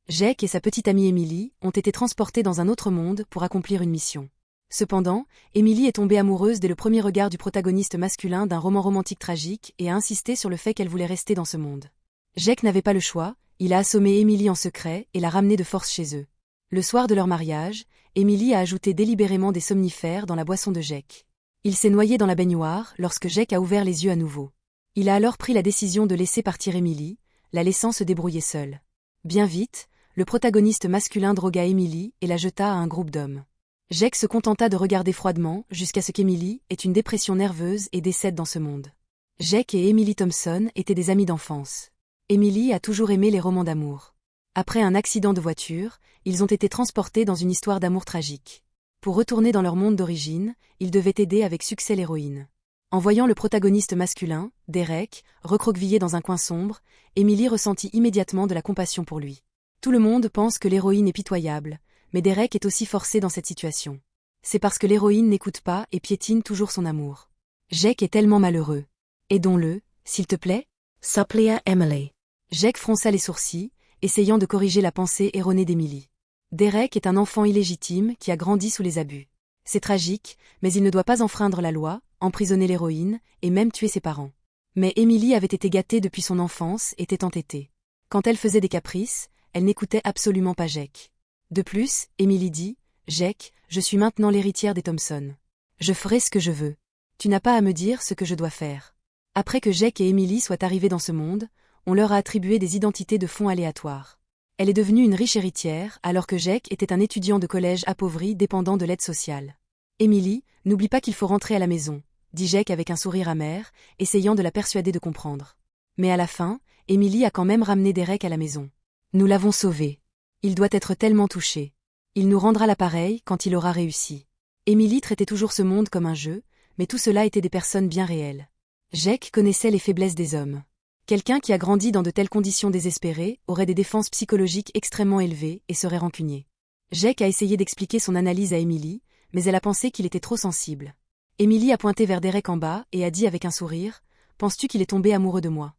Jake et sa petite amie Emily ont été transportés dans un autre monde pour accomplir une mission. Cependant, Emily est tombée amoureuse dès le premier regard du protagoniste masculin d'un roman romantique tragique et a insisté sur le fait qu'elle voulait rester dans ce monde. Jake n'avait pas le choix, il a assommé Emily en secret et l'a ramenée de force chez eux. Le soir de leur mariage, Emily a ajouté délibérément des somnifères dans la boisson de Jake. Il s'est noyé dans la baignoire lorsque Jake a ouvert les yeux à nouveau. Il a alors pris la décision de laisser partir Emily, la laissant se débrouiller seule. Bien vite, le protagoniste masculin drogua Emily et la jeta à un groupe d'hommes. Jake se contenta de regarder froidement jusqu'à ce qu'Emily ait une dépression nerveuse et décède dans ce monde. Jake et Emily Thompson étaient des amis d'enfance. Emily a toujours aimé les romans d'amour. Après un accident de voiture, ils ont été transportés dans une histoire d'amour tragique. Pour retourner dans leur monde d'origine, ils devaient aider avec succès l'héroïne. En voyant le protagoniste masculin, Derek, recroquevillé dans un coin sombre, Emily ressentit immédiatement de la compassion pour lui. Tout le monde pense que l'héroïne est pitoyable, mais Derek est aussi forcé dans cette situation. C'est parce que l'héroïne n'écoute pas et piétine toujours son amour. Jake est tellement malheureux. Aidons-le, s'il te plaît, supplia Emily. Jake fronça les sourcils, essayant de corriger la pensée erronée d'Emily. Derek est un enfant illégitime qui a grandi sous les abus. C'est tragique, mais il ne doit pas enfreindre la loi, emprisonner l'héroïne, et même tuer ses parents. Mais Emily avait été gâtée depuis son enfance et était entêtée. Quand elle faisait des caprices, elle n'écoutait absolument pas Jake. De plus, Emily dit, « Jake, je suis maintenant l'héritière des Thompson. Je ferai ce que je veux. Tu n'as pas à me dire ce que je dois faire. » Après que Jake et Emily soient arrivés dans ce monde, on leur a attribué des identités de fonds aléatoires. Elle est devenue une riche héritière alors que Jake était un étudiant de collège appauvri dépendant de l'aide sociale. « Emily, n'oublie pas qu'il faut rentrer à la maison, » dit Jake avec un sourire amer, essayant de la persuader de comprendre. Mais à la fin, Emily a quand même ramené Derek à la maison. « Nous l'avons sauvé. Il doit être tellement touché. Il nous rendra l'appareil quand il aura réussi. » Emily traitait toujours ce monde comme un jeu, mais tout cela était des personnes bien réelles. Jake connaissait les faiblesses des hommes. Quelqu'un qui a grandi dans de telles conditions désespérées aurait des défenses psychologiques extrêmement élevées et serait rancunier. Jake a essayé d'expliquer son analyse à Emily, mais elle a pensé qu'il était trop sensible. Emily a pointé vers Derek en bas et a dit avec un sourire, « Penses-tu qu'il est tombé amoureux de moi ?»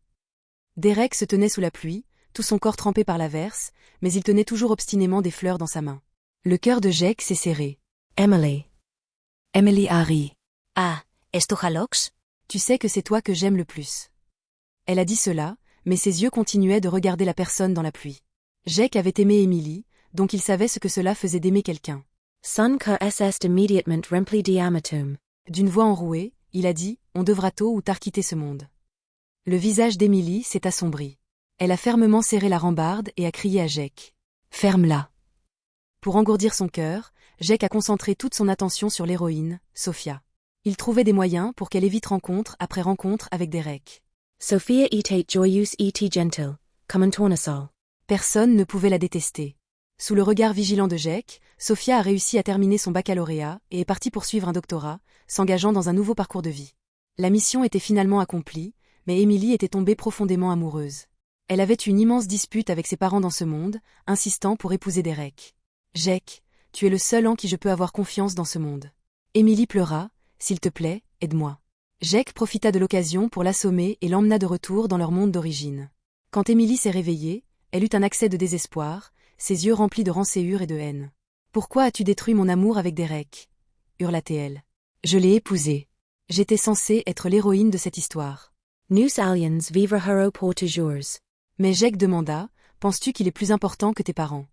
Derek se tenait sous la pluie, tout son corps trempé par l'averse, mais il tenait toujours obstinément des fleurs dans sa main. Le cœur de Jake s'est serré. Emily. Emily a ri. « Ah, esto Halox ?» Tu sais que c'est toi que j'aime le plus. Elle a dit cela, mais ses yeux continuaient de regarder la personne dans la pluie. Jake avait aimé Emily, donc il savait ce que cela faisait d'aimer quelqu'un. Sun que est immediatement rempli d'amertume. D'une voix enrouée, il a dit, on devra tôt ou tard quitter ce monde. Le visage d'Emily s'est assombri. Elle a fermement serré la rambarde et a crié à Jake. Ferme-la. Pour engourdir son cœur, Jake a concentré toute son attention sur l'héroïne, Sophia. Il trouvait des moyens pour qu'elle évite rencontre après rencontre avec Derek. Sophia était joyeuse et gentle, comme un tournesol. Personne ne pouvait la détester. Sous le regard vigilant de Jake, Sophia a réussi à terminer son baccalauréat et est partie poursuivre un doctorat, s'engageant dans un nouveau parcours de vie. La mission était finalement accomplie, mais Emily était tombée profondément amoureuse. Elle avait une immense dispute avec ses parents dans ce monde, insistant pour épouser Derek. « Jake, tu es le seul en qui je peux avoir confiance dans ce monde. » Emily pleura, « S'il te plaît, aide-moi. » Jake profita de l'occasion pour l'assommer et l'emmena de retour dans leur monde d'origine. Quand Emily s'est réveillée, elle eut un accès de désespoir, ses yeux remplis de rancœur et de haine. « Pourquoi as-tu détruit mon amour avec Derek ?» hurla-t-elle. « Je l'ai épousé. J'étais censée être l'héroïne de cette histoire. » Nous aliens vivre hero pour toujours. Mais Jake demanda, « Penses-tu qu'il est plus important que tes parents ?»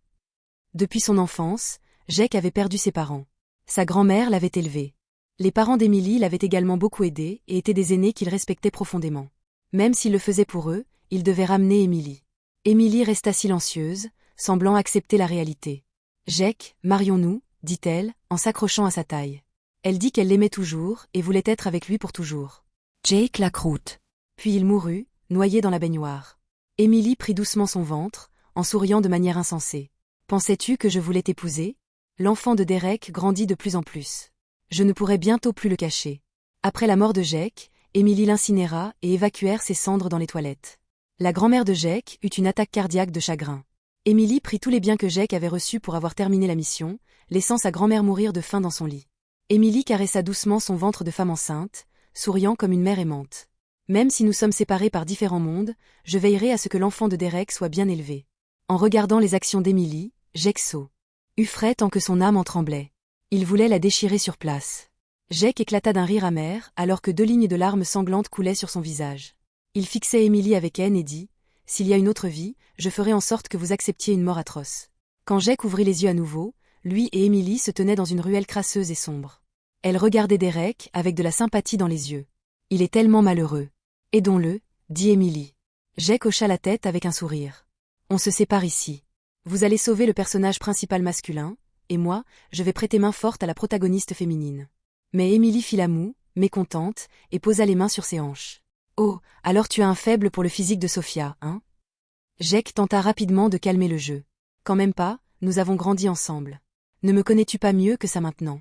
Depuis son enfance, Jake avait perdu ses parents. Sa grand-mère l'avait élevé. Les parents d'Emily l'avaient également beaucoup aidé et étaient des aînés qu'il respectait profondément. Même s'il le faisait pour eux, il devait ramener Emily. Emily resta silencieuse, semblant accepter la réalité. « Jake, marions-nous, » dit-elle, en s'accrochant à sa taille. Elle dit qu'elle l'aimait toujours et voulait être avec lui pour toujours. Jake la croûte. Puis il mourut, noyé dans la baignoire. Emily prit doucement son ventre, en souriant de manière insensée. « Pensais-tu que je voulais t'épouser ?» L'enfant de Derek grandit de plus en plus. Je ne pourrais bientôt plus le cacher. Après la mort de Jake, Emily l'incinéra et évacuèrent ses cendres dans les toilettes. La grand-mère de Jake eut une attaque cardiaque de chagrin. Emily prit tous les biens que Jake avait reçus pour avoir terminé la mission, laissant sa grand-mère mourir de faim dans son lit. Emily caressa doucement son ventre de femme enceinte, souriant comme une mère aimante. Même si nous sommes séparés par différents mondes, je veillerai à ce que l'enfant de Derek soit bien élevé. En regardant les actions d'Émilie, Jake eut frais tant que son âme en tremblait. Il voulait la déchirer sur place. Jake éclata d'un rire amer alors que 2 lignes de larmes sanglantes coulaient sur son visage. Il fixait Émilie avec haine et dit « S'il y a une autre vie, je ferai en sorte que vous acceptiez une mort atroce. » Quand Jake ouvrit les yeux à nouveau, lui et Émilie se tenaient dans une ruelle crasseuse et sombre. Elle regardait Derek avec de la sympathie dans les yeux. « Il est tellement malheureux. Aidons-le, » dit Émilie. Jake hocha la tête avec un sourire. « On se sépare ici. Vous allez sauver le personnage principal masculin, et moi, je vais prêter main forte à la protagoniste féminine. » Mais Émilie fit la moue, mécontente, et posa les mains sur ses hanches. « Oh, alors tu as un faible pour le physique de Sophia, hein ?» Jake tenta rapidement de calmer le jeu. « Quand même pas, nous avons grandi ensemble. Ne me connais-tu pas mieux que ça maintenant ?»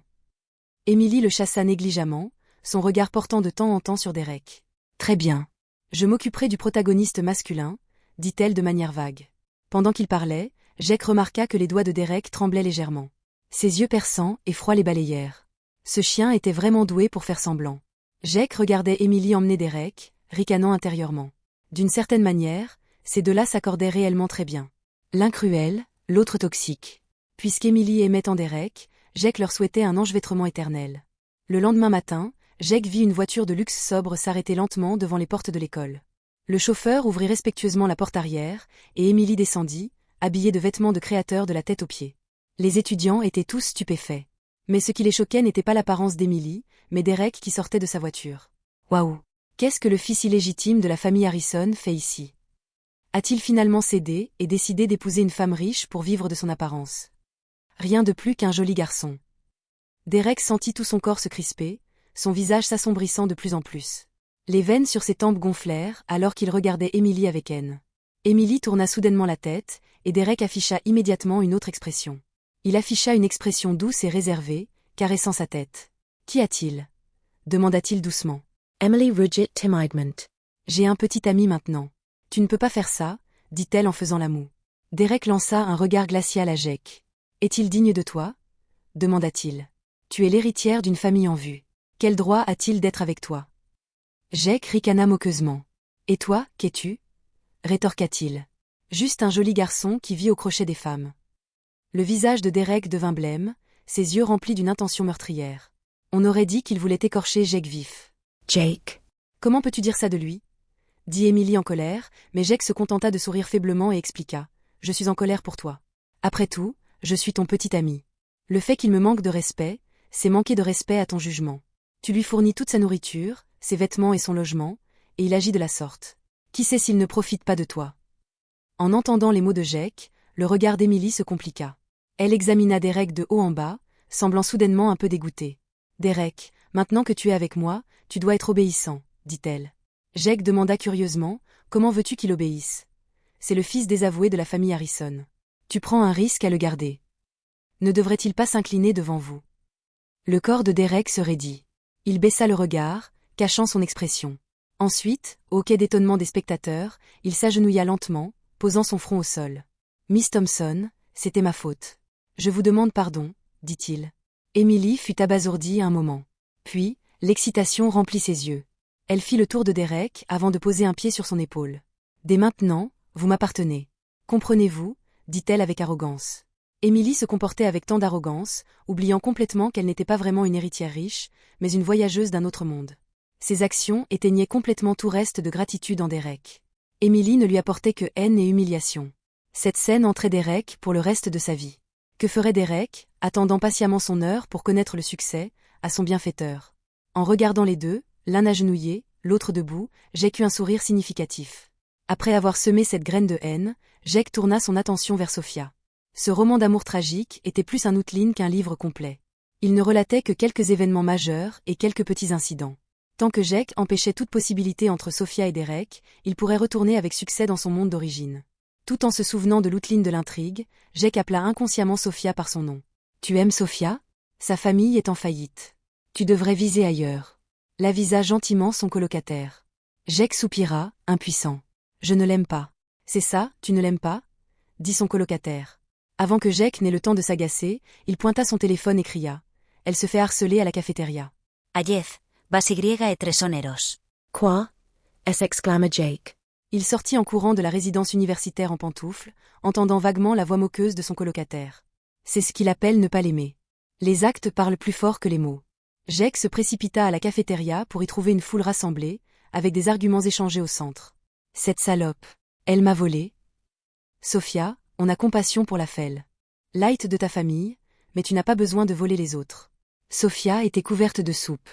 Émilie le chassa négligemment, son regard portant de temps en temps sur Derek. « Très bien. Je m'occuperai du protagoniste masculin, » dit-elle de manière vague. Pendant qu'il parlait, Jake remarqua que les doigts de Derek tremblaient légèrement. Ses yeux perçants et froids les balayèrent. Ce chien était vraiment doué pour faire semblant. Jake regardait Émilie emmener Derek, ricanant intérieurement. D'une certaine manière, ces deux-là s'accordaient réellement très bien. L'un cruel, l'autre toxique. Puisqu'Émilie aimait tant Derek, Jake leur souhaitait un enchevêtrement éternel. Le lendemain matin, Jake vit une voiture de luxe sobre s'arrêter lentement devant les portes de l'école. Le chauffeur ouvrit respectueusement la porte arrière, et Émilie descendit, habillée de vêtements de créateur de la tête aux pieds. Les étudiants étaient tous stupéfaits. Mais ce qui les choquait n'était pas l'apparence d'Émilie, mais Derek qui sortait de sa voiture. Waouh! Qu'est-ce que le fils illégitime de la famille Harrison fait ici? A-t-il finalement cédé et décidé d'épouser une femme riche pour vivre de son apparence? Rien de plus qu'un joli garçon. Derek sentit tout son corps se crisper, son visage s'assombrissant de plus en plus. Les veines sur ses tempes gonflèrent alors qu'il regardait Émilie avec haine. Émilie tourna soudainement la tête, et Derek afficha immédiatement une autre expression. Il afficha une expression douce et réservée, caressant sa tête. « Qu'y a-t-il » demanda-t-il doucement. Emily Rudgett Timeidment. « J'ai un petit ami maintenant. Tu ne peux pas faire ça, dit-elle en faisant la moue. Derek lança un regard glacial à Jake. « Est-il digne de toi » demanda-t-il. « Tu es l'héritière d'une famille en vue. Quel droit a-t-il d'être avec toi » Jake ricana moqueusement. « Et toi, qu'es-tu » rétorqua-t-il. « Juste un joli garçon qui vit au crochet des femmes. » Le visage de Derek devint blême, ses yeux remplis d'une intention meurtrière. On aurait dit qu'il voulait écorcher Jake vif. « Jake. Comment peux-tu dire ça de lui » dit Émilie en colère, mais Jake se contenta de sourire faiblement et expliqua. « Je suis en colère pour toi. Après tout, je suis ton petit ami. Le fait qu'il me manque de respect, c'est manquer de respect à ton jugement. Tu lui fournis toute sa nourriture, ses vêtements et son logement, et il agit de la sorte. Qui sait s'il ne profite pas de toi » En entendant les mots de Jake, le regard d'Émilie se compliqua. Elle examina Derek de haut en bas, semblant soudainement un peu dégoûtée. « Derek, maintenant que tu es avec moi, tu dois être obéissant, » dit-elle. Jake demanda curieusement, « Comment veux-tu qu'il obéisse ?» C'est le fils désavoué de la famille Harrison. Tu prends un risque à le garder. Ne devrait-il pas s'incliner devant vous ? Le corps de Derek se raidit. Il baissa le regard, cachant son expression. Ensuite, au quai d'étonnement des spectateurs, il s'agenouilla lentement, posant son front au sol. « Miss Thompson, c'était ma faute. Je vous demande pardon, » dit-il. Émilie fut abasourdie un moment. Puis, l'excitation remplit ses yeux. Elle fit le tour de Derek avant de poser un pied sur son épaule. « Dès maintenant, vous m'appartenez. Comprenez-vous » dit-elle avec arrogance. Émilie se comportait avec tant d'arrogance, oubliant complètement qu'elle n'était pas vraiment une héritière riche, mais une voyageuse d'un autre monde. Ses actions éteignaient complètement tout reste de gratitude en Derek. Émilie ne lui apportait que haine et humiliation. Cette scène entrait Derek pour le reste de sa vie. Que ferait Derek, attendant patiemment son heure pour connaître le succès, à son bienfaiteur? En regardant les deux, l'un agenouillé, l'autre debout, Jake eut un sourire significatif. Après avoir semé cette graine de haine, Jake tourna son attention vers Sophia. Ce roman d'amour tragique était plus un outline qu'un livre complet. Il ne relatait que quelques événements majeurs et quelques petits incidents. Tant que Jake empêchait toute possibilité entre Sophia et Derek, il pourrait retourner avec succès dans son monde d'origine. Tout en se souvenant de l'outline de l'intrigue, Jake appela inconsciemment Sophia par son nom. « Tu aimes Sophia ? Sa famille est en faillite. Tu devrais viser ailleurs. » L'avisa gentiment son colocataire. Jake soupira, impuissant. « Je ne l'aime pas. »« C'est ça, tu ne l'aimes pas ?» dit son colocataire. Avant que Jake n'ait le temps de s'agacer, il pointa son téléphone et cria. « Elle se fait harceler à la cafétéria. »« Ayez, vas y et tresoneros. » Quoi? S'exclama Jake. Il sortit en courant de la résidence universitaire en pantoufles, entendant vaguement la voix moqueuse de son colocataire. C'est ce qu'il appelle ne pas l'aimer. Les actes parlent plus fort que les mots. Jake se précipita à la cafétéria pour y trouver une foule rassemblée, avec des arguments échangés au centre. Cette salope. Elle m'a volé. Sophia, on a compassion pour la fêle. Light de ta famille, mais tu n'as pas besoin de voler les autres. Sophia était couverte de soupe.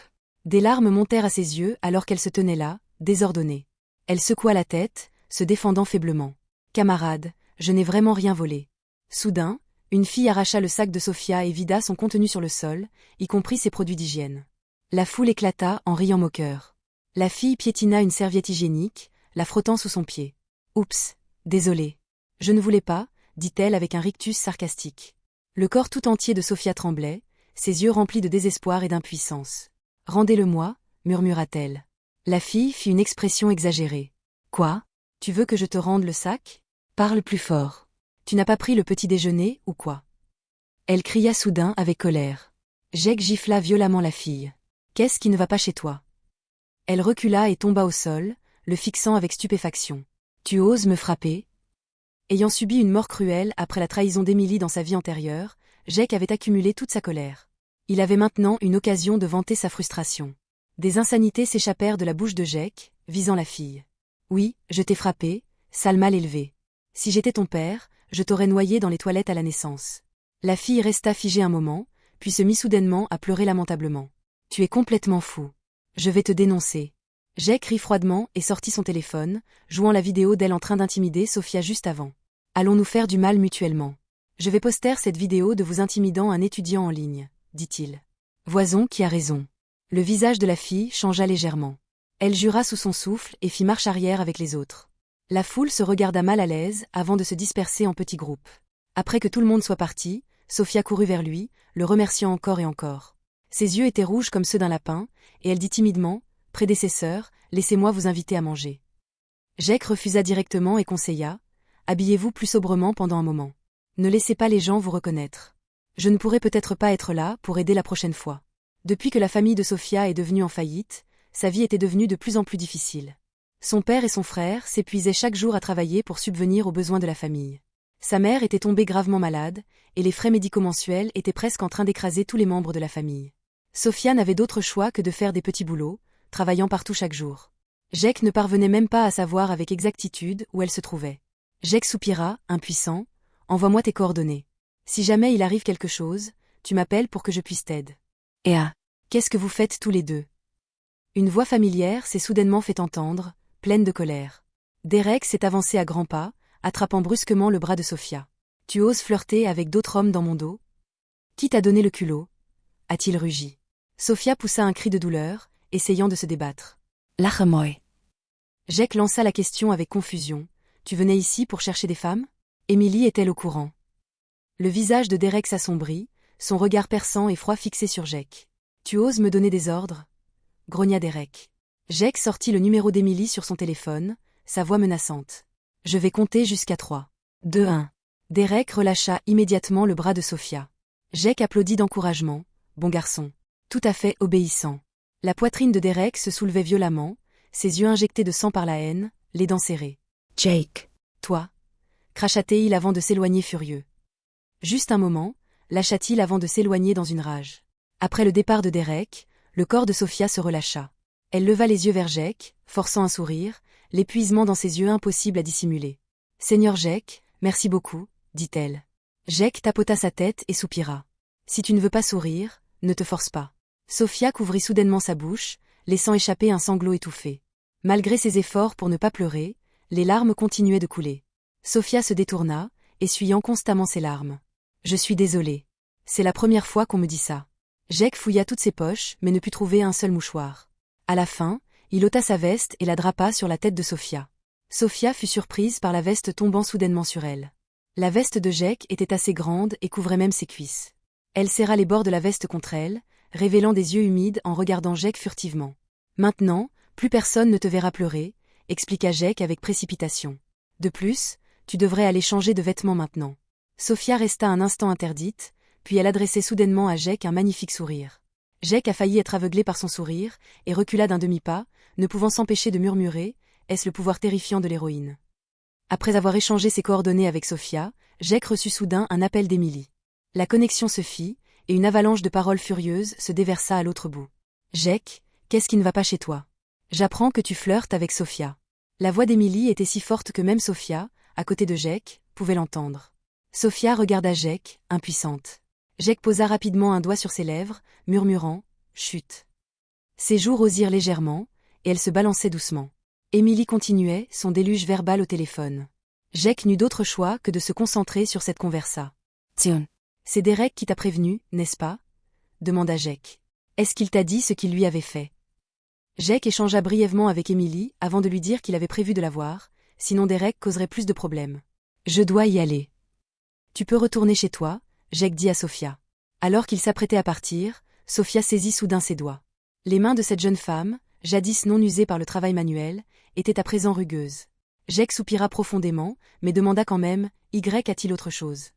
Des larmes montèrent à ses yeux alors qu'elle se tenait là, désordonnée. Elle secoua la tête, se défendant faiblement. Camarade, je n'ai vraiment rien volé. Soudain, une fille arracha le sac de Sophia et vida son contenu sur le sol, y compris ses produits d'hygiène. La foule éclata en riant moqueur. La fille piétina une serviette hygiénique, la frottant sous son pied. Oups, désolée. Je ne voulais pas, dit-elle avec un rictus sarcastique. Le corps tout entier de Sophia tremblait, ses yeux remplis de désespoir et d'impuissance. Rendez-le-moi, murmura-t-elle. La fille fit une expression exagérée. Quoi? Tu veux que je te rende le sac? Parle plus fort. Tu n'as pas pris le petit déjeuner, ou quoi? Elle cria soudain avec colère. Jake gifla violemment la fille. Qu'est-ce qui ne va pas chez toi? Elle recula et tomba au sol, le fixant avec stupéfaction. Tu oses me frapper? Ayant subi une mort cruelle après la trahison d'Emily dans sa vie antérieure, Jake avait accumulé toute sa colère. Il avait maintenant une occasion de vanter sa frustration. Des insanités s'échappèrent de la bouche de Jake, visant la fille. Oui, je t'ai frappé, sale mal élevé. Si j'étais ton père, je t'aurais noyé dans les toilettes à la naissance. La fille resta figée un moment, puis se mit soudainement à pleurer lamentablement. Tu es complètement fou. Je vais te dénoncer. Jake rit froidement et sortit son téléphone, jouant la vidéo d'elle en train d'intimider Sophia juste avant. Allons nous faire du mal mutuellement. Je vais poster cette vidéo de vous intimidant un étudiant en ligne, dit-il. Voison qui a raison. Le visage de la fille changea légèrement. Elle jura sous son souffle et fit marche arrière avec les autres. La foule se regarda mal à l'aise avant de se disperser en petits groupes. Après que tout le monde soit parti, Sophia courut vers lui, le remerciant encore et encore. Ses yeux étaient rouges comme ceux d'un lapin, et elle dit timidement, « Prédécesseur, laissez-moi vous inviter à manger. » Jake refusa directement et conseilla, « Habillez-vous plus sobrement pendant un moment. Ne laissez pas les gens vous reconnaître. Je ne pourrai peut-être pas être là pour aider la prochaine fois. » Depuis que la famille de Sophia est devenue en faillite, sa vie était devenue de plus en plus difficile. Son père et son frère s'épuisaient chaque jour à travailler pour subvenir aux besoins de la famille. Sa mère était tombée gravement malade, et les frais médicaux mensuels étaient presque en train d'écraser tous les membres de la famille. Sophia n'avait d'autre choix que de faire des petits boulots, travaillant partout chaque jour. Jake ne parvenait même pas à savoir avec exactitude où elle se trouvait. Jake soupira, impuissant, « Envoie-moi tes coordonnées. Si jamais il arrive quelque chose, tu m'appelles pour que je puisse t'aider. » Et ah, qu'est-ce que vous faites tous les deux? Une voix familière s'est soudainement fait entendre, pleine de colère. Derek s'est avancé à grands pas, attrapant brusquement le bras de Sophia. « Tu oses flirter avec d'autres hommes dans mon dos? Qui t'a donné le culot ?» a-t-il rugi. Sophia poussa un cri de douleur, essayant de se débattre. « Lâche-moi. » Jake lança la question avec confusion. « Tu venais ici pour chercher des femmes? » Emily est-elle au courant? Le visage de Derek s'assombrit, son regard perçant et froid fixé sur Jake. « Tu oses me donner des ordres? » grogna Derek. Jake sortit le numéro d'Emily sur son téléphone, sa voix menaçante. « Je vais compter jusqu'à 3. 2, 1. » Derek relâcha immédiatement le bras de Sophia. Jake applaudit d'encouragement. « Bon garçon. » Tout à fait obéissant. La poitrine de Derek se soulevait violemment, ses yeux injectés de sang par la haine, les dents serrées. « Jake. Toi » cracha-t-il avant de s'éloigner furieux. Juste un moment, lâcha-t-il avant de s'éloigner dans une rage. Après le départ de Derek, le corps de Sophia se relâcha. Elle leva les yeux vers Jake, forçant un sourire, l'épuisement dans ses yeux impossible à dissimuler. « Seigneur Jake, merci beaucoup, » dit-elle. Jake tapota sa tête et soupira. « Si tu ne veux pas sourire, ne te force pas. » Sophia couvrit soudainement sa bouche, laissant échapper un sanglot étouffé. Malgré ses efforts pour ne pas pleurer, les larmes continuaient de couler. Sophia se détourna, essuyant constamment ses larmes. « Je suis désolée. C'est la première fois qu'on me dit ça. » Jake fouilla toutes ses poches mais ne put trouver un seul mouchoir. À la fin, il ôta sa veste et la drapa sur la tête de Sophia. Sophia fut surprise par la veste tombant soudainement sur elle. La veste de Jake était assez grande et couvrait même ses cuisses. Elle serra les bords de la veste contre elle, révélant des yeux humides en regardant Jake furtivement. « Maintenant, plus personne ne te verra pleurer, » expliqua Jake avec précipitation. « De plus, tu devrais aller changer de vêtements maintenant. » Sophia resta un instant interdite, puis elle adressait soudainement à Jake un magnifique sourire. Jake a failli être aveuglé par son sourire, et recula d'un demi-pas, ne pouvant s'empêcher de murmurer, est-ce le pouvoir terrifiant de l'héroïne. Après avoir échangé ses coordonnées avec Sophia, Jake reçut soudain un appel d'Emily. La connexion se fit, et une avalanche de paroles furieuses se déversa à l'autre bout. « Jake, qu'est-ce qui ne va pas chez toi? J'apprends que tu flirtes avec Sophia. » La voix d'Emily était si forte que même Sophia, à côté de Jake, pouvait l'entendre. Sophia regarda Jake, impuissante. Jake posa rapidement un doigt sur ses lèvres, murmurant « Chut ». Ses joues rosirent légèrement, et elle se balançait doucement. Emily continuait, son déluge verbal au téléphone. Jake n'eut d'autre choix que de se concentrer sur cette conversation. « C'est Derek qui t'a prévenu, n'est-ce pas ?» demanda Jake. « Est-ce qu'il t'a dit ce qu'il lui avait fait ?» Jake échangea brièvement avec Emily avant de lui dire qu'il avait prévu de la voir, sinon Derek causerait plus de problèmes. « Je dois y aller. »« Tu peux retourner chez toi », Jake dit à Sophia. Alors qu'il s'apprêtait à partir, Sophia saisit soudain ses doigts. Les mains de cette jeune femme, jadis non usées par le travail manuel, étaient à présent rugueuses. Jake soupira profondément, mais demanda quand même « Y a-t-il autre chose ?»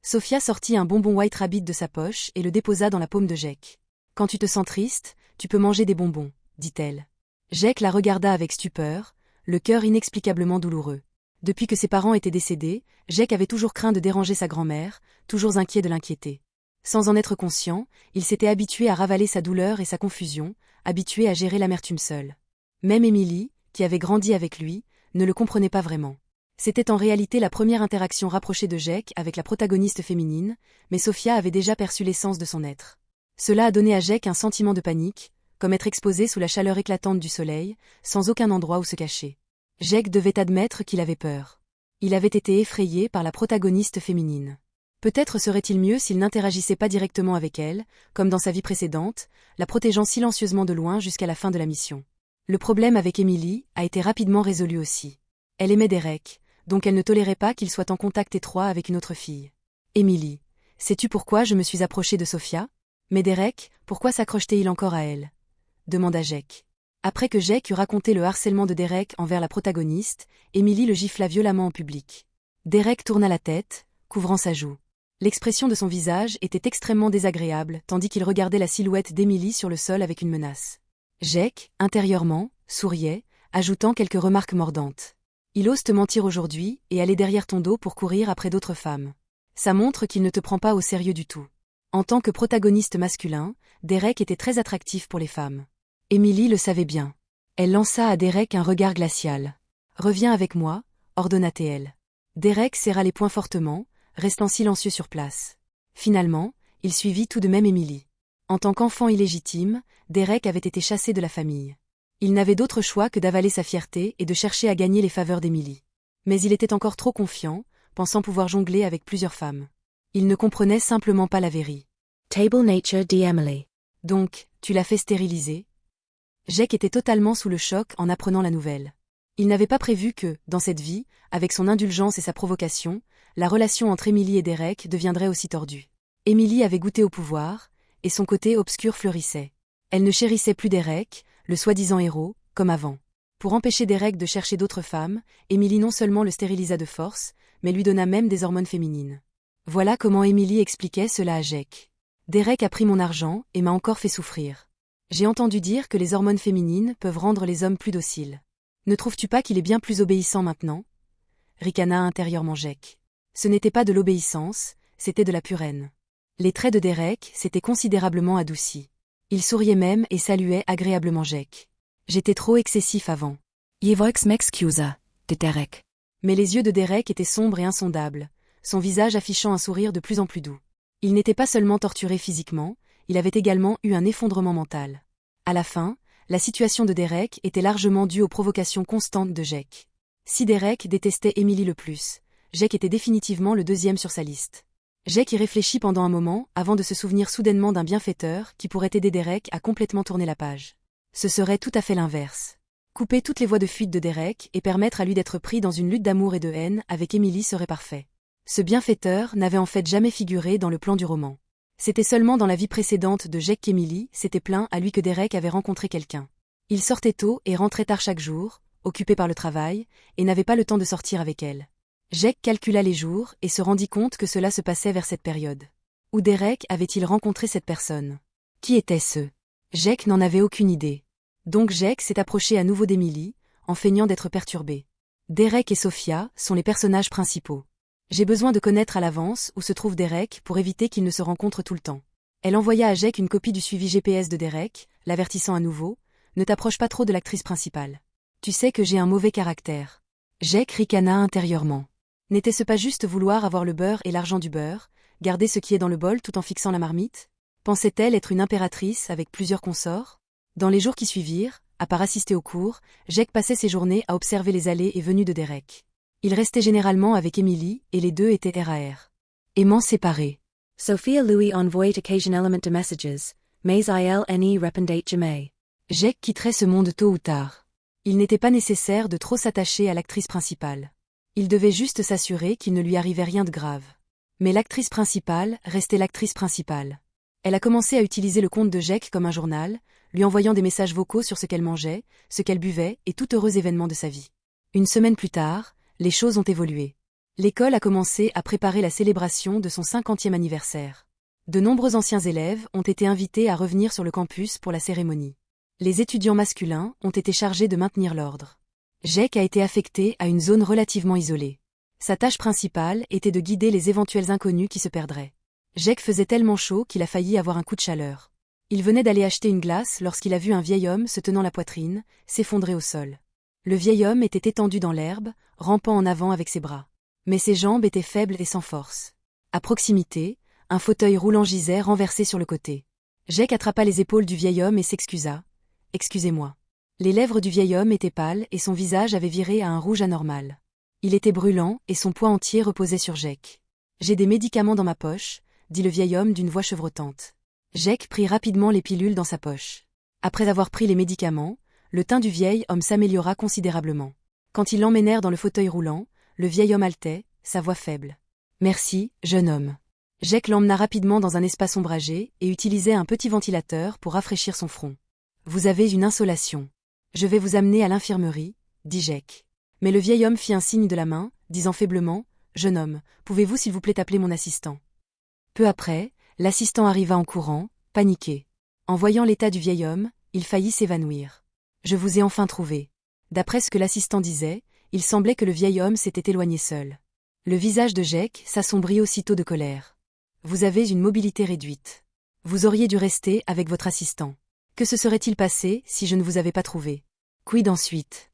Sophia sortit un bonbon White Rabbit de sa poche et le déposa dans la paume de Jake. « Quand tu te sens triste, tu peux manger des bonbons, » dit-elle. Jake la regarda avec stupeur, le cœur inexplicablement douloureux. Depuis que ses parents étaient décédés, Jake avait toujours craint de déranger sa grand-mère, toujours inquiet de l'inquiéter. Sans en être conscient, il s'était habitué à ravaler sa douleur et sa confusion, habitué à gérer l'amertume seul. Même Emily, qui avait grandi avec lui, ne le comprenait pas vraiment. C'était en réalité la première interaction rapprochée de Jake avec la protagoniste féminine, mais Sophia avait déjà perçu l'essence de son être. Cela a donné à Jake un sentiment de panique, comme être exposé sous la chaleur éclatante du soleil, sans aucun endroit où se cacher. Jake devait admettre qu'il avait peur. Il avait été effrayé par la protagoniste féminine. Peut-être serait-il mieux s'il n'interagissait pas directement avec elle, comme dans sa vie précédente, la protégeant silencieusement de loin jusqu'à la fin de la mission. Le problème avec Emily a été rapidement résolu aussi. Elle aimait Derek, donc elle ne tolérait pas qu'il soit en contact étroit avec une autre fille. Emily, sais-tu pourquoi je me suis approchée de Sophia? Mais Derek, pourquoi s'accroche-t-il encore à elle? Demanda Jake. Après que Jake eut raconté le harcèlement de Derek envers la protagoniste, Emily le gifla violemment en public. Derek tourna la tête, couvrant sa joue. L'expression de son visage était extrêmement désagréable, tandis qu'il regardait la silhouette d'Emily sur le sol avec une menace. Jake, intérieurement, souriait, ajoutant quelques remarques mordantes. Il ose te mentir aujourd'hui et aller derrière ton dos pour courir après d'autres femmes. Ça montre qu'il ne te prend pas au sérieux du tout. En tant que protagoniste masculin, Derek était très attractif pour les femmes. Emily le savait bien. Elle lança à Derek un regard glacial. « Reviens avec moi », ordonna-t-elle. Derek serra les poings fortement, restant silencieux sur place. Finalement, il suivit tout de même Emily. En tant qu'enfant illégitime, Derek avait été chassé de la famille. Il n'avait d'autre choix que d'avaler sa fierté et de chercher à gagner les faveurs d'Emily. Mais il était encore trop confiant, pensant pouvoir jongler avec plusieurs femmes. Il ne comprenait simplement pas la vérité. Table Nature dit Emily. Donc, tu l'as fait stériliser? Jake était totalement sous le choc en apprenant la nouvelle. Il n'avait pas prévu que, dans cette vie, avec son indulgence et sa provocation, la relation entre Emily et Derek deviendrait aussi tordue. Emily avait goûté au pouvoir, et son côté obscur fleurissait. Elle ne chérissait plus Derek, le soi-disant héros, comme avant. Pour empêcher Derek de chercher d'autres femmes, Emily non seulement le stérilisa de force, mais lui donna même des hormones féminines. Voilà comment Emily expliquait cela à Jake. Derek a pris mon argent et m'a encore fait souffrir. J'ai entendu dire que les hormones féminines peuvent rendre les hommes plus dociles. Ne trouves-tu pas qu'il est bien plus obéissant maintenant? Ricana intérieurement Jake. Ce n'était pas de l'obéissance, c'était de la pure haine. Les traits de Derek s'étaient considérablement adoucis. Il souriait même et saluait agréablement Jake. J'étais trop excessif avant. Jevoix m'excusa, dit Derek. Mais les yeux de Derek étaient sombres et insondables, son visage affichant un sourire de plus en plus doux. Il n'était pas seulement torturé physiquement, il avait également eu un effondrement mental. À la fin, la situation de Derek était largement due aux provocations constantes de Jake. Si Derek détestait Emily le plus, Jake était définitivement le deuxième sur sa liste. Jake y réfléchit pendant un moment avant de se souvenir soudainement d'un bienfaiteur qui pourrait aider Derek à complètement tourner la page. Ce serait tout à fait l'inverse. Couper toutes les voies de fuite de Derek et permettre à lui d'être pris dans une lutte d'amour et de haine avec Emily serait parfait. Ce bienfaiteur n'avait en fait jamais figuré dans le plan du roman. C'était seulement dans la vie précédente de Jake qu'Emily s'était plaint à lui que Derek avait rencontré quelqu'un. Il sortait tôt et rentrait tard chaque jour, occupé par le travail, et n'avait pas le temps de sortir avec elle. Jake calcula les jours et se rendit compte que cela se passait vers cette période. Où Derek avait-il rencontré cette personne? Qui était-ce? Jake n'en avait aucune idée. Donc Jake s'est approché à nouveau d'Emily, en feignant d'être perturbé. Derek et Sophia sont les personnages principaux. J'ai besoin de connaître à l'avance où se trouve Derek pour éviter qu'ils ne se rencontrent tout le temps. Elle envoya à Jake une copie du suivi GPS de Derek, l'avertissant à nouveau, « Ne t'approche pas trop de l'actrice principale. Tu sais que j'ai un mauvais caractère. » Jake ricana intérieurement. N'était-ce pas juste vouloir avoir le beurre et l'argent du beurre, garder ce qui est dans le bol tout en fixant la marmite? Pensait-elle être une impératrice avec plusieurs consorts? Dans les jours qui suivirent, à part assister aux cours, Jake passait ses journées à observer les allées et venues de Derek. Il restait généralement avec Emily et les deux étaient RAR. Aimants séparés. Sophia Louis envoyait occasion element de messages, mais il répondait jamais. Jake quitterait ce monde tôt ou tard. Il n'était pas nécessaire de trop s'attacher à l'actrice principale. Il devait juste s'assurer qu'il ne lui arrivait rien de grave. Mais l'actrice principale restait l'actrice principale. Elle a commencé à utiliser le compte de Jake comme un journal, lui envoyant des messages vocaux sur ce qu'elle mangeait, ce qu'elle buvait et tout heureux événement de sa vie. Une semaine plus tard, les choses ont évolué. L'école a commencé à préparer la célébration de son 50e anniversaire. De nombreux anciens élèves ont été invités à revenir sur le campus pour la cérémonie. Les étudiants masculins ont été chargés de maintenir l'ordre. Jake a été affecté à une zone relativement isolée. Sa tâche principale était de guider les éventuels inconnus qui se perdraient. Jake faisait tellement chaud qu'il a failli avoir un coup de chaleur. Il venait d'aller acheter une glace lorsqu'il a vu un vieil homme se tenant la poitrine, s'effondrer au sol. Le vieil homme était étendu dans l'herbe, rampant en avant avec ses bras. Mais ses jambes étaient faibles et sans force. À proximité, un fauteuil roulant gisait renversé sur le côté. Jake attrapa les épaules du vieil homme et s'excusa. « Excusez-moi. » Les lèvres du vieil homme étaient pâles et son visage avait viré à un rouge anormal. Il était brûlant et son poids entier reposait sur Jake. « J'ai des médicaments dans ma poche, » dit le vieil homme d'une voix chevrotante. Jake prit rapidement les pilules dans sa poche. Après avoir pris les médicaments, le teint du vieil homme s'améliora considérablement. Quand ils l'emmenèrent dans le fauteuil roulant, le vieil homme haletait, sa voix faible. « Merci, jeune homme. » Jake l'emmena rapidement dans un espace ombragé et utilisait un petit ventilateur pour rafraîchir son front. « Vous avez une insolation. Je vais vous amener à l'infirmerie, » dit Jake. Mais le vieil homme fit un signe de la main, disant faiblement, « Jeune homme, pouvez-vous s'il vous plaît appeler mon assistant ?» Peu après, l'assistant arriva en courant, paniqué. En voyant l'état du vieil homme, il faillit s'évanouir. « Je vous ai enfin trouvé. » D'après ce que l'assistant disait, il semblait que le vieil homme s'était éloigné seul. Le visage de Jake s'assombrit aussitôt de colère. « Vous avez une mobilité réduite. Vous auriez dû rester avec votre assistant. Que se serait-il passé si je ne vous avais pas trouvé? Quid ensuite? »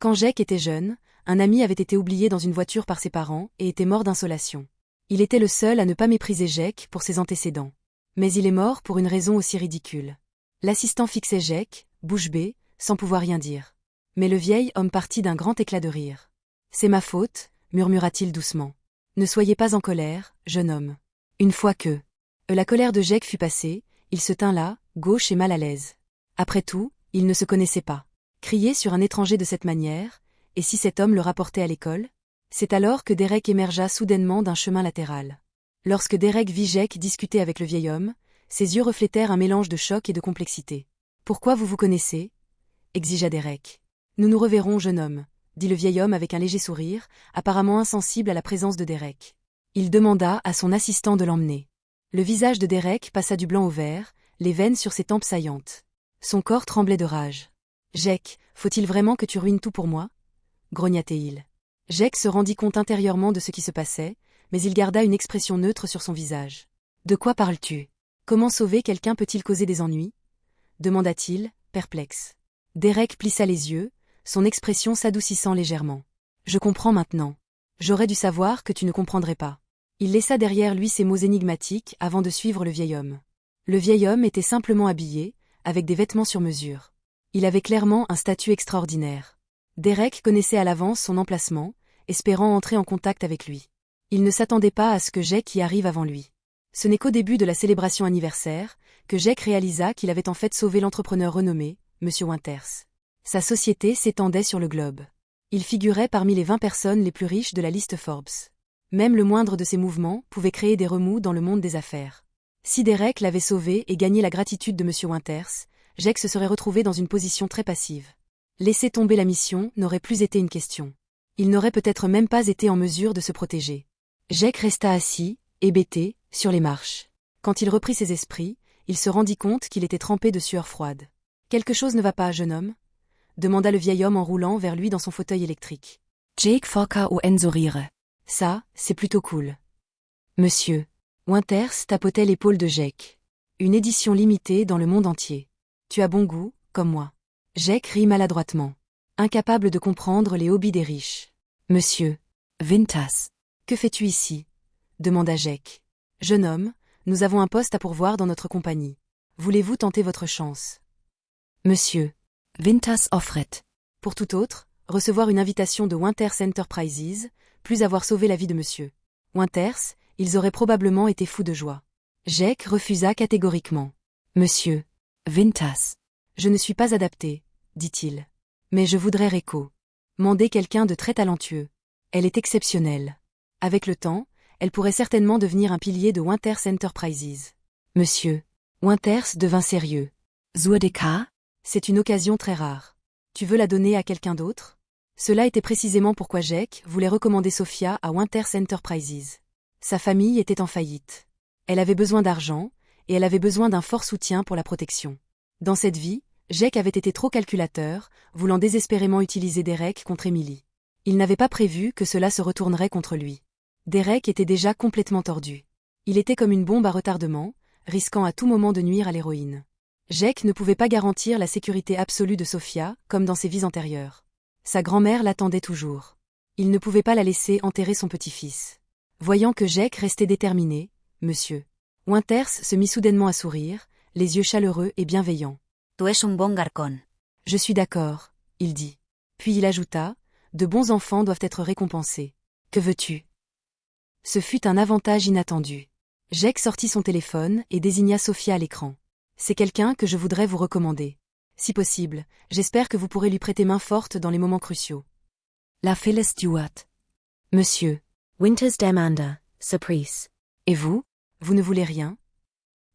Quand Jake était jeune, un ami avait été oublié dans une voiture par ses parents et était mort d'insolation. Il était le seul à ne pas mépriser Jake pour ses antécédents. Mais il est mort pour une raison aussi ridicule. L'assistant fixait Jake, bouche bée, sans pouvoir rien dire. Mais le vieil homme partit d'un grand éclat de rire. « C'est ma faute, » murmura-t-il doucement. « Ne soyez pas en colère, jeune homme. » Une fois que la colère de Jake fut passée, il se tint là, gauche et mal à l'aise. Après tout, ils ne se connaissaient pas. Crier sur un étranger de cette manière, et si cet homme le rapportait à l'école? C'est alors que Derek émergea soudainement d'un chemin latéral. Lorsque Derek vit Jake discuter avec le vieil homme, ses yeux reflétèrent un mélange de choc et de complexité. « Pourquoi vous vous connaissez ?» exigea Derek. « Nous nous reverrons, jeune homme, » dit le vieil homme avec un léger sourire, apparemment insensible à la présence de Derek. Il demanda à son assistant de l'emmener. Le visage de Derek passa du blanc au vert, les veines sur ses tempes saillantes. Son corps tremblait de rage. « Jake, faut-il vraiment que tu ruines tout pour moi ?» grogna-t-il. Jake se rendit compte intérieurement de ce qui se passait, mais il garda une expression neutre sur son visage. « De quoi parles-tu? Comment sauver quelqu'un peut-il causer des ennuis ?» demanda-t-il, perplexe. Derek plissa les yeux, son expression s'adoucissant légèrement. « Je comprends maintenant. J'aurais dû savoir que tu ne comprendrais pas. » Il laissa derrière lui ces mots énigmatiques avant de suivre le vieil homme. Le vieil homme était simplement habillé, avec des vêtements sur mesure. Il avait clairement un statut extraordinaire. Derek connaissait à l'avance son emplacement, espérant entrer en contact avec lui. Il ne s'attendait pas à ce que Jake y arrive avant lui. Ce n'est qu'au début de la célébration anniversaire que Jake réalisa qu'il avait en fait sauvé l'entrepreneur renommé, M. Winters. Sa société s'étendait sur le globe. Il figurait parmi les 20 personnes les plus riches de la liste Forbes. Même le moindre de ses mouvements pouvait créer des remous dans le monde des affaires. Si Derek l'avait sauvé et gagné la gratitude de M. Winters, Jake se serait retrouvé dans une position très passive. Laisser tomber la mission n'aurait plus été une question. Il n'aurait peut-être même pas été en mesure de se protéger. Jake resta assis, hébété, sur les marches. Quand il reprit ses esprits, il se rendit compte qu'il était trempé de sueur froide. « Quelque chose ne va pas, jeune homme ?» demanda le vieil homme en roulant vers lui dans son fauteuil électrique. Jake Fokker ou Enzorire. Ça, c'est plutôt cool. Monsieur. Winters tapotait l'épaule de Jake. Une édition limitée dans le monde entier. Tu as bon goût, comme moi. Jake rit maladroitement. Incapable de comprendre les hobbies des riches. Monsieur. Vintas. Que fais-tu ici? Demanda Jake. Jeune homme, nous avons un poste à pourvoir dans notre compagnie. Voulez-vous tenter votre chance? Monsieur. Vintas offret. Pour tout autre, recevoir une invitation de Winters Enterprises, plus avoir sauvé la vie de monsieur Winters, ils auraient probablement été fous de joie. Jake refusa catégoriquement. Monsieur. Vintas. Je ne suis pas adapté, dit-il. Mais je voudrais Reiko. Mandez quelqu'un de très talentueux. Elle est exceptionnelle. Avec le temps, elle pourrait certainement devenir un pilier de Winters Enterprises. Monsieur. Winters devint sérieux. Zuadeka? C'est une occasion très rare. Tu veux la donner à quelqu'un d'autre? Cela était précisément pourquoi Jake voulait recommander Sophia à Winters Enterprises. Sa famille était en faillite. Elle avait besoin d'argent, et elle avait besoin d'un fort soutien pour la protection. Dans cette vie, Jake avait été trop calculateur, voulant désespérément utiliser Derek contre Emily. Il n'avait pas prévu que cela se retournerait contre lui. Derek était déjà complètement tordu. Il était comme une bombe à retardement, risquant à tout moment de nuire à l'héroïne. Jake ne pouvait pas garantir la sécurité absolue de Sophia, comme dans ses vies antérieures. Sa grand-mère l'attendait toujours. Il ne pouvait pas la laisser enterrer son petit-fils. Voyant que Jake restait déterminé, Monsieur Winters se mit soudainement à sourire, les yeux chaleureux et bienveillants. Tu es un bon garçon. Je suis d'accord, il dit. Puis il ajouta, de bons enfants doivent être récompensés. Que veux-tu? Ce fut un avantage inattendu. Jake sortit son téléphone et désigna Sophia à l'écran. C'est quelqu'un que je voudrais vous recommander. Si possible, j'espère que vous pourrez lui prêter main forte dans les moments cruciaux. La Phyllis Stewart. Monsieur. Winters Demanda, Surprise. Et vous? Vous ne voulez rien?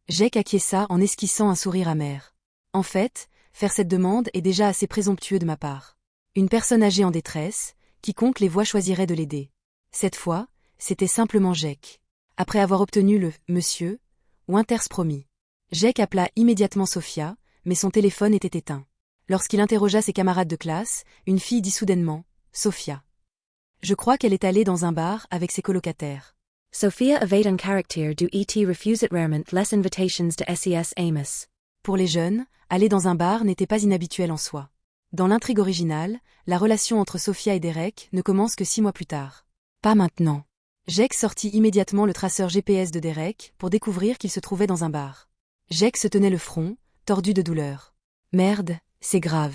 Jake acquiesça en esquissant un sourire amer. En fait, faire cette demande est déjà assez présomptueux de ma part. Une personne âgée en détresse, quiconque les voit choisirait de l'aider. Cette fois, c'était simplement Jake. Après avoir obtenu le « Monsieur », Winters promit. Jake appela immédiatement Sophia, mais son téléphone était éteint. Lorsqu'il interrogea ses camarades de classe, une fille dit soudainement « Sophia. Je crois qu'elle est allée dans un bar avec ses colocataires. » Sophia evade en character du et refuset rarement les invitations de SES Amos. Pour les jeunes, aller dans un bar n'était pas inhabituel en soi. Dans l'intrigue originale, la relation entre Sophia et Derek ne commence que 6 mois plus tard. Pas maintenant. Jake sortit immédiatement le traceur GPS de Derek pour découvrir qu'il se trouvait dans un bar. Jake se tenait le front, tordu de douleur. Merde, c'est grave.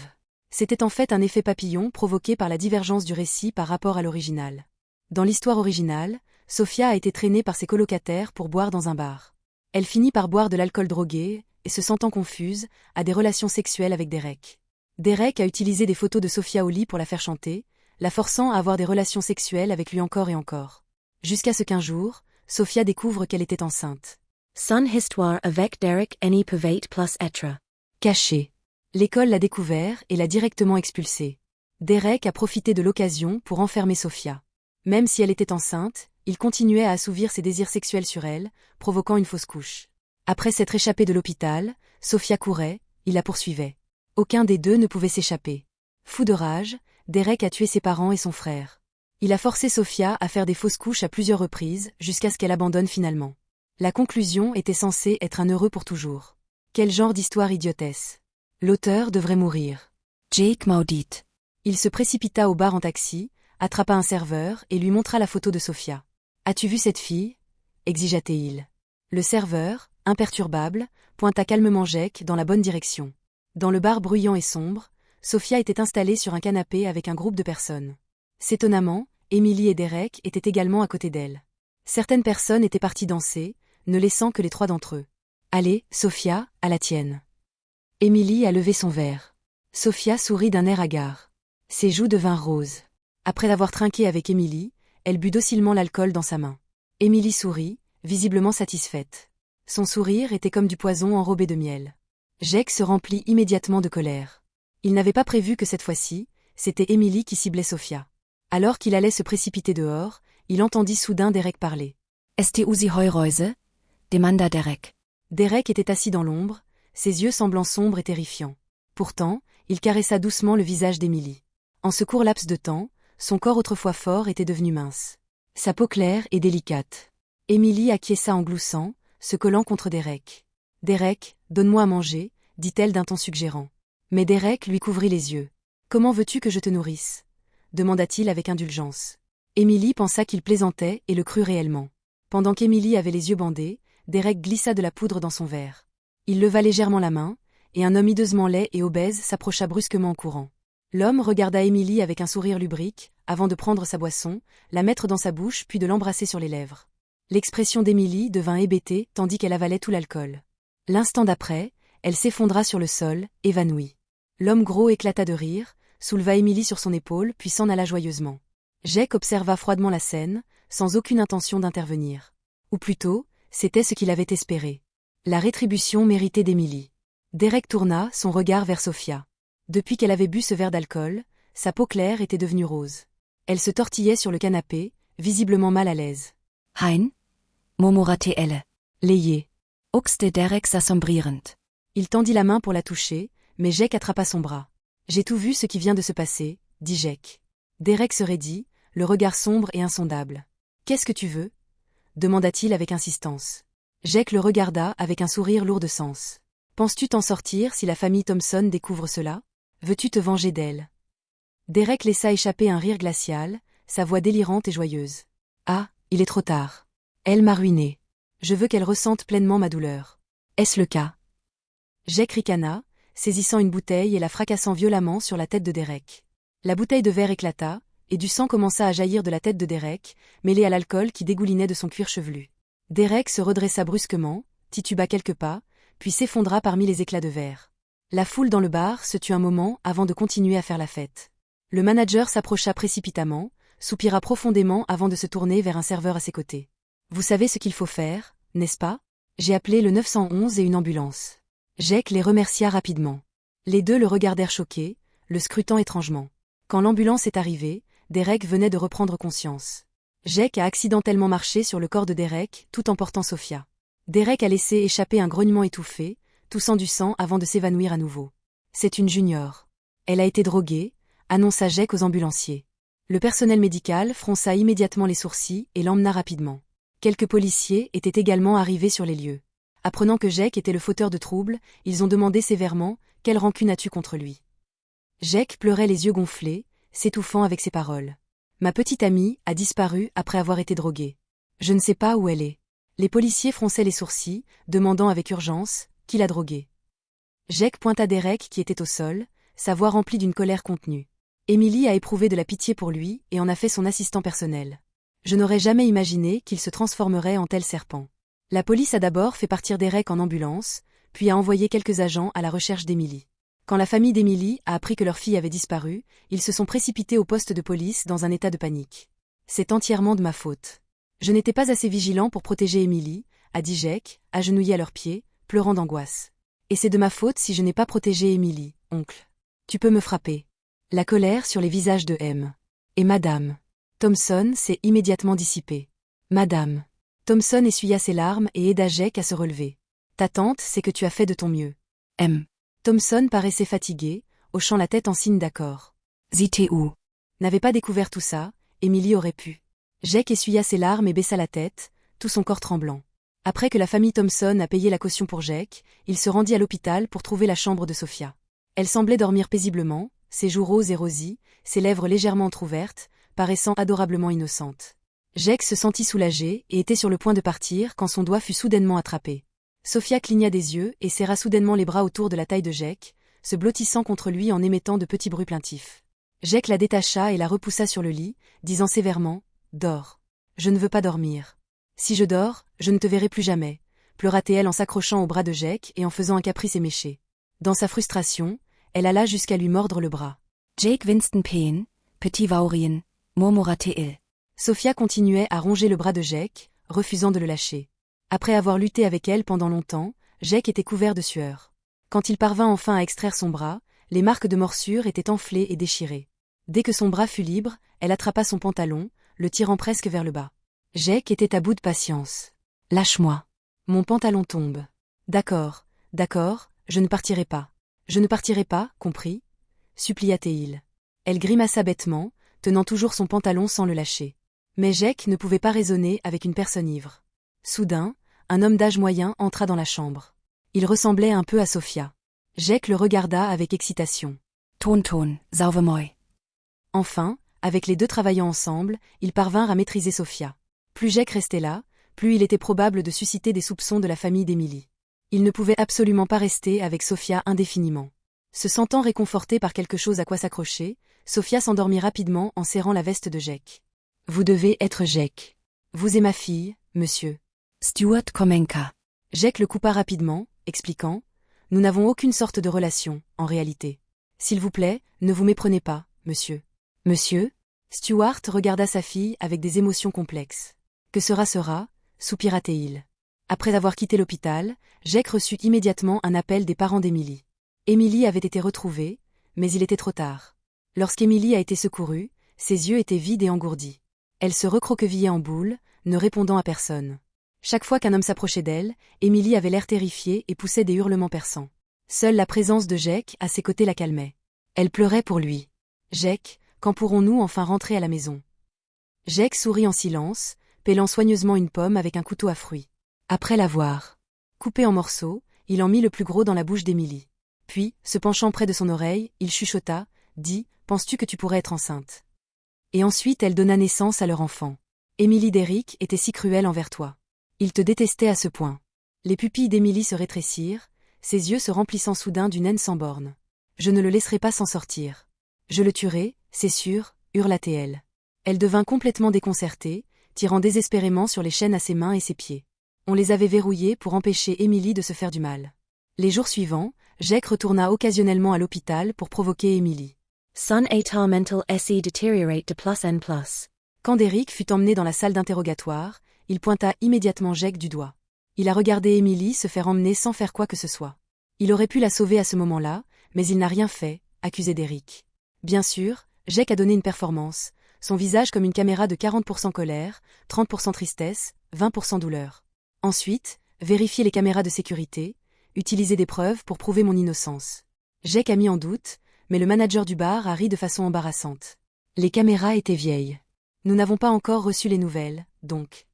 C'était en fait un effet papillon provoqué par la divergence du récit par rapport à l'original. Dans l'histoire originale, Sophia a été traînée par ses colocataires pour boire dans un bar. Elle finit par boire de l'alcool drogué, et se sentant confuse, a des relations sexuelles avec Derek. Derek a utilisé des photos de Sophia au lit pour la faire chanter, la forçant à avoir des relations sexuelles avec lui encore et encore. Jusqu'à ce qu'un jour, Sophia découvre qu'elle était enceinte. Son histoire avec Derek any pevate plus être. Cachée. L'école l'a découvert et l'a directement expulsée. Derek a profité de l'occasion pour enfermer Sophia. Même si elle était enceinte, il continuait à assouvir ses désirs sexuels sur elle, provoquant une fausse couche. Après s'être échappée de l'hôpital, Sophia courait, il la poursuivait. Aucun des deux ne pouvait s'échapper. Fou de rage, Derek a tué ses parents et son frère. Il a forcé Sophia à faire des fausses couches à plusieurs reprises, jusqu'à ce qu'elle abandonne finalement. La conclusion était censée être un heureux pour toujours. Quel genre d'histoire idiotesse. L'auteur devrait mourir. Jake maudit. Il se précipita au bar en taxi, attrapa un serveur et lui montra la photo de Sophia. « As-tu vu cette fille » exigea-t-il. Le serveur, imperturbable, pointa calmement Jake dans la bonne direction. Dans le bar bruyant et sombre, Sophia était installée sur un canapé avec un groupe de personnes. S'étonnamment, Emily et Derek étaient également à côté d'elle. Certaines personnes étaient parties danser, ne laissant que les 3 d'entre eux. « Allez, Sophia, à la tienne. » Emily a levé son verre. Sophia sourit d'un air hagard. Ses joues devinrent roses. Après avoir trinqué avec Emily, elle but docilement l'alcool dans sa main. Emily sourit, visiblement satisfaite. Son sourire était comme du poison enrobé de miel. Jake se remplit immédiatement de colère. Il n'avait pas prévu que cette fois-ci, c'était Emily qui ciblait Sophia. Alors qu'il allait se précipiter dehors, il entendit soudain Derek parler. « Est-ce usi Heureuse » demanda Derek. Derek était assis dans l'ombre, ses yeux semblant sombres et terrifiants. Pourtant, Il caressa doucement le visage d'Emily. En ce court laps de temps, son corps autrefois fort était devenu mince. Sa peau claire et délicate. Emily acquiesça en gloussant, se collant contre Derek. « Derek, donne-moi à manger », dit-elle d'un ton suggérant. Mais Derek lui couvrit les yeux. « Comment veux-tu que je te nourrisse » demanda-t-il avec indulgence. Emily pensa qu'il plaisantait et le crut réellement. Pendant qu'Emily avait les yeux bandés, Derek glissa de la poudre dans son verre. Il leva légèrement la main, et un homme hideusement laid et obèse s'approcha brusquement en courant. L'homme regarda Emily avec un sourire lubrique, avant de prendre sa boisson, la mettre dans sa bouche puis de l'embrasser sur les lèvres. L'expression d'Emily devint hébétée tandis qu'elle avalait tout l'alcool. L'instant d'après, elle s'effondra sur le sol, évanouie. L'homme gros éclata de rire, souleva Emily sur son épaule puis s'en alla joyeusement. Jake observa froidement la scène, sans aucune intention d'intervenir. Ou plutôt, c'était ce qu'il avait espéré. La rétribution méritée d'Emily. Derek tourna son regard vers Sophia. Depuis qu'elle avait bu ce verre d'alcool, sa peau claire était devenue rose. Elle se tortillait sur le canapé, visiblement mal à l'aise. Hein? Murmurte elle. Layé. Uxte Derek s'assombrierend. Il tendit la main pour la toucher, mais Jake attrapa son bras. « J'ai tout vu ce qui vient de se passer », dit Jake. Derek se raidit, le regard sombre et insondable. « Qu'est-ce que tu veux » demanda-t-il avec insistance. Jake le regarda avec un sourire lourd de sens. « Penses-tu t'en sortir si la famille Thompson découvre cela ? Veux-tu te venger d'elle » Derek laissa échapper un rire glacial, sa voix délirante et joyeuse. « Ah, il est trop tard. Elle m'a ruiné. Je veux qu'elle ressente pleinement ma douleur. Est-ce le cas ?» Jake ricana, saisissant une bouteille et la fracassant violemment sur la tête de Derek. La bouteille de verre éclata, et du sang commença à jaillir de la tête de Derek, mêlé à l'alcool qui dégoulinait de son cuir chevelu. Derek se redressa brusquement, tituba quelques pas, puis s'effondra parmi les éclats de verre. La foule dans le bar se tut un moment avant de continuer à faire la fête. Le manager s'approcha précipitamment, soupira profondément avant de se tourner vers un serveur à ses côtés. « Vous savez ce qu'il faut faire, n'est-ce pas ? J'ai appelé le 911 et une ambulance. » Jake les remercia rapidement. Les deux le regardèrent choqués, le scrutant étrangement. Quand l'ambulance est arrivée, Derek venait de reprendre conscience. Jake a accidentellement marché sur le corps de Derek tout en portant Sophia. Derek a laissé échapper un grognement étouffé, toussant du sang avant de s'évanouir à nouveau. « C'est une junior. Elle a été droguée », annonça Jake aux ambulanciers. Le personnel médical fronça immédiatement les sourcils et l'emmena rapidement. Quelques policiers étaient également arrivés sur les lieux. Apprenant que Jake était le fauteur de troubles, ils ont demandé sévèrement « Quelle rancune as-tu contre lui ?» Jake pleurait les yeux gonflés, s'étouffant avec ses paroles. « Ma petite amie a disparu après avoir été droguée. Je ne sais pas où elle est. » Les policiers fronçaient les sourcils, demandant avec urgence « Qui l'a droguée ?» Jake pointa Derek qui était au sol, sa voix remplie d'une colère contenue. Emily a éprouvé de la pitié pour lui et en a fait son assistant personnel. Je n'aurais jamais imaginé qu'il se transformerait en tel serpent. La police a d'abord fait partir Derek en ambulance, puis a envoyé quelques agents à la recherche d'Emily. Quand la famille d'Emily a appris que leur fille avait disparu, ils se sont précipités au poste de police dans un état de panique. C'est entièrement de ma faute. Je n'étais pas assez vigilant pour protéger Emily, a dit Jake, agenouillé à leurs pieds, pleurant d'angoisse. Et c'est de ma faute si je n'ai pas protégé Emily, oncle. Tu peux me frapper. La colère sur les visages de M. Et Madame Thompson s'est immédiatement dissipée. Madame Thompson essuya ses larmes et aida Jake à se relever. Ta tante sait que tu as fait de ton mieux. M. Thompson paraissait fatigué, hochant la tête en signe d'accord. Zite où? N'avait pas découvert tout ça, Emily aurait pu. Jake essuya ses larmes et baissa la tête, tout son corps tremblant. Après que la famille Thompson a payé la caution pour Jake, il se rendit à l'hôpital pour trouver la chambre de Sophia. Elle semblait dormir paisiblement, ses joues roses et rosies, ses lèvres légèrement entr'ouvertes, paraissant adorablement innocentes. Jake se sentit soulagé et était sur le point de partir quand son doigt fut soudainement attrapé. Sophia cligna des yeux et serra soudainement les bras autour de la taille de Jake, se blottissant contre lui en émettant de petits bruits plaintifs. Jake la détacha et la repoussa sur le lit, disant sévèrement « Dors. Je ne veux pas dormir. Si je dors, je ne te verrai plus jamais », pleura-t-elle en s'accrochant au bras de Jake et en faisant un caprice éméché. Dans sa frustration, elle alla jusqu'à lui mordre le bras. Jake Winston Payne, Petit Vaurien, murmura-t-il. Sophia continuait à ronger le bras de Jake, refusant de le lâcher. Après avoir lutté avec elle pendant longtemps, Jake était couvert de sueur. Quand il parvint enfin à extraire son bras, les marques de morsure étaient enflées et déchirées. Dès que son bras fut libre, elle attrapa son pantalon, le tirant presque vers le bas. Jake était à bout de patience. « Lâche-moi. Mon pantalon tombe. »« D'accord, d'accord, je ne partirai pas. »« Je ne partirai pas, compris » supplia Théil. Elle grimaça bêtement, tenant toujours son pantalon sans le lâcher. Mais Jake ne pouvait pas raisonner avec une personne ivre. Soudain, un homme d'âge moyen entra dans la chambre. Il ressemblait un peu à Sophia. Jake le regarda avec excitation. Ton, sauve moi. Enfin, avec les deux travaillant ensemble, ils parvinrent à maîtriser Sophia. Plus Jake restait là, plus il était probable de susciter des soupçons de la famille d'Emily. Il ne pouvait absolument pas rester avec Sophia indéfiniment. Se sentant réconfortée par quelque chose à quoi s'accrocher, Sophia s'endormit rapidement en serrant la veste de Jake. Vous devez être Jake. Vous et ma fille, monsieur. Stuart Komenka. Jake le coupa rapidement, expliquant. Nous n'avons aucune sorte de relation, en réalité. S'il vous plaît, ne vous méprenez pas, monsieur. Monsieur? Stuart regarda sa fille avec des émotions complexes. Que sera, soupira Théil. Après avoir quitté l'hôpital, Jake reçut immédiatement un appel des parents d'Emily. Emily avait été retrouvée, mais il était trop tard. Lorsqu'Emily a été secourue, ses yeux étaient vides et engourdis. Elle se recroquevillait en boule, ne répondant à personne. Chaque fois qu'un homme s'approchait d'elle, Emily avait l'air terrifiée et poussait des hurlements perçants. Seule la présence de Jake à ses côtés la calmait. Elle pleurait pour lui. Jake, quand pourrons-nous enfin rentrer à la maison? Jake sourit en silence, pelant soigneusement une pomme avec un couteau à fruits. Après l'avoir coupé en morceaux, il en mit le plus gros dans la bouche d'Emily. Puis, se penchant près de son oreille, il chuchota, dit, « Penses-tu que tu pourrais être enceinte ?» Et ensuite elle donna naissance à leur enfant. Emily Derrick était si cruelle envers toi. Il te détestait à ce point. Les pupilles d'Emily se rétrécirent, ses yeux se remplissant soudain d'une haine sans borne. Je ne le laisserai pas s'en sortir. Je le tuerai, c'est sûr, hurla-t-elle. Elle devint complètement déconcertée, tirant désespérément sur les chaînes à ses mains et ses pieds. On les avait verrouillées pour empêcher Emily de se faire du mal. Les jours suivants, Jake retourna occasionnellement à l'hôpital pour provoquer Emily. Son état mental se deteriorate de plus en plus. Quand Derrick fut emmené dans la salle d'interrogatoire, il pointa immédiatement Jake du doigt. Il a regardé Emily se faire emmener sans faire quoi que ce soit. Il aurait pu la sauver à ce moment-là, mais il n'a rien fait, accusait Derrick. Bien sûr, Jake a donné une performance, son visage comme une caméra de 40% colère, 30% tristesse, 20% douleur. Ensuite, vérifier les caméras de sécurité, utiliser des preuves pour prouver mon innocence. Jake a mis en doute, mais le manager du bar a ri de façon embarrassante. Les caméras étaient vieilles. Nous n'avons pas encore reçu les nouvelles, donc.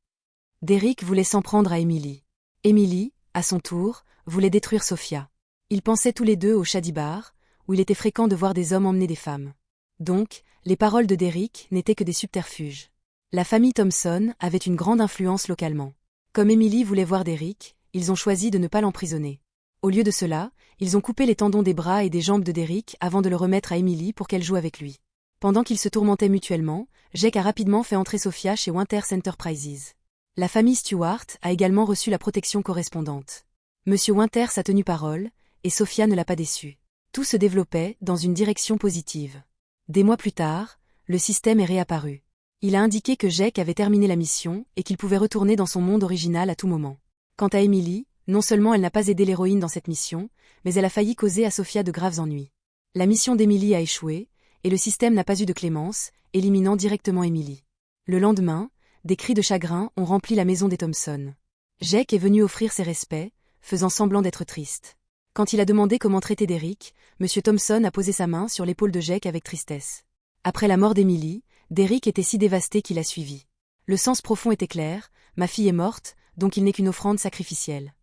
Derrick voulait s'en prendre à Emily. Emily, à son tour, voulait détruire Sophia. Ils pensaient tous les deux au Shady Bar, où il était fréquent de voir des hommes emmener des femmes. Donc, les paroles de Derrick n'étaient que des subterfuges. La famille Thompson avait une grande influence localement. Comme Emily voulait voir Derrick, ils ont choisi de ne pas l'emprisonner. Au lieu de cela, ils ont coupé les tendons des bras et des jambes de Derrick avant de le remettre à Emily pour qu'elle joue avec lui. Pendant qu'ils se tourmentaient mutuellement, Jake a rapidement fait entrer Sophia chez Winters Enterprises. La famille Stewart a également reçu la protection correspondante. Monsieur Winters a tenu parole, et Sophia ne l'a pas déçu. Tout se développait dans une direction positive. Des mois plus tard, le système est réapparu. Il a indiqué que Jake avait terminé la mission et qu'il pouvait retourner dans son monde original à tout moment. Quant à Emily, non seulement elle n'a pas aidé l'héroïne dans cette mission, mais elle a failli causer à Sophia de graves ennuis. La mission d'Emily a échoué, et le système n'a pas eu de clémence, éliminant directement Emily. Le lendemain, des cris de chagrin ont rempli la maison des Thompson. Jake est venu offrir ses respects, faisant semblant d'être triste. Quand il a demandé comment traiter Derrick, M. Thompson a posé sa main sur l'épaule de Jake avec tristesse. Après la mort d'Emily, Derrick était si dévasté qu'il a suivi. Le sens profond était clair, ma fille est morte, donc il n'est qu'une offrande sacrificielle.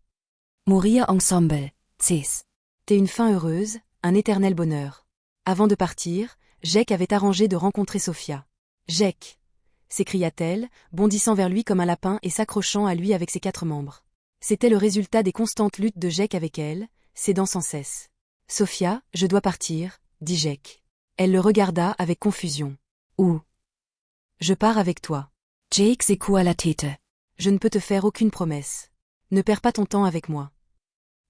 Mourir ensemble, c'est. T'es une fin heureuse, un éternel bonheur. Avant de partir, Jake avait arrangé de rencontrer Sophia. Jake, s'écria-t-elle, bondissant vers lui comme un lapin et s'accrochant à lui avec ses 4 membres. C'était le résultat des constantes luttes de Jake avec elle, cédant sans cesse. Sophia, je dois partir, dit Jake. Elle le regarda avec confusion. Où? Je pars avec toi. Jake secoua la tête. Je ne peux te faire aucune promesse. Ne perds pas ton temps avec moi.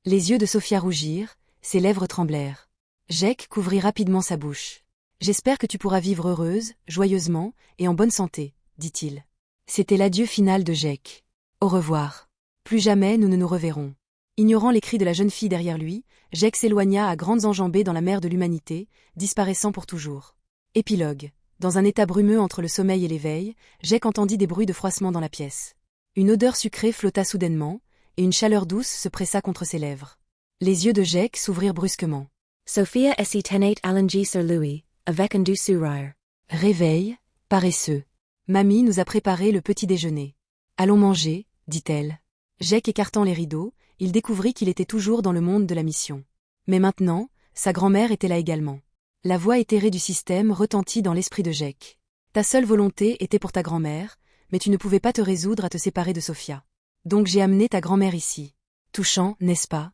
Les yeux de Sophia rougirent, ses lèvres tremblèrent. Jake couvrit rapidement sa bouche. J'espère que tu pourras vivre heureuse, joyeusement, et en bonne santé, dit-il. C'était l'adieu final de Jake. Au revoir. Plus jamais nous ne nous reverrons. Ignorant les cris de la jeune fille derrière lui, Jake s'éloigna à grandes enjambées dans la mer de l'humanité, disparaissant pour toujours. Épilogue. Dans un état brumeux entre le sommeil et l'éveil, Jake entendit des bruits de froissement dans la pièce. Une odeur sucrée flotta soudainement, et une chaleur douce se pressa contre ses lèvres. Les yeux de Jake s'ouvrirent brusquement. Sophia esi tenate alangi sur Louis, avec un du sourire. Réveil, paresseux. Mamie nous a préparé le petit déjeuner. Allons manger, dit-elle. Jake écartant les rideaux, il découvrit qu'il était toujours dans le monde de la mission. Mais maintenant, sa grand-mère était là également. La voix éthérée du système retentit dans l'esprit de Jake. Ta seule volonté était pour ta grand-mère, mais tu ne pouvais pas te résoudre à te séparer de Sophia. Donc j'ai amené ta grand-mère ici. Touchant, n'est-ce pas?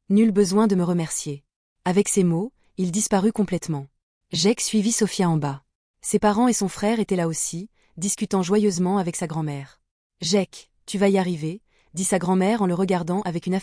Nul besoin de me remercier. Avec ces mots, il disparut complètement. Jake suivit Sophia en bas. Ses parents et son frère étaient là aussi, discutant joyeusement avec sa grand-mère. Jake, tu vas y arriver, dit sa grand-mère en le regardant avec une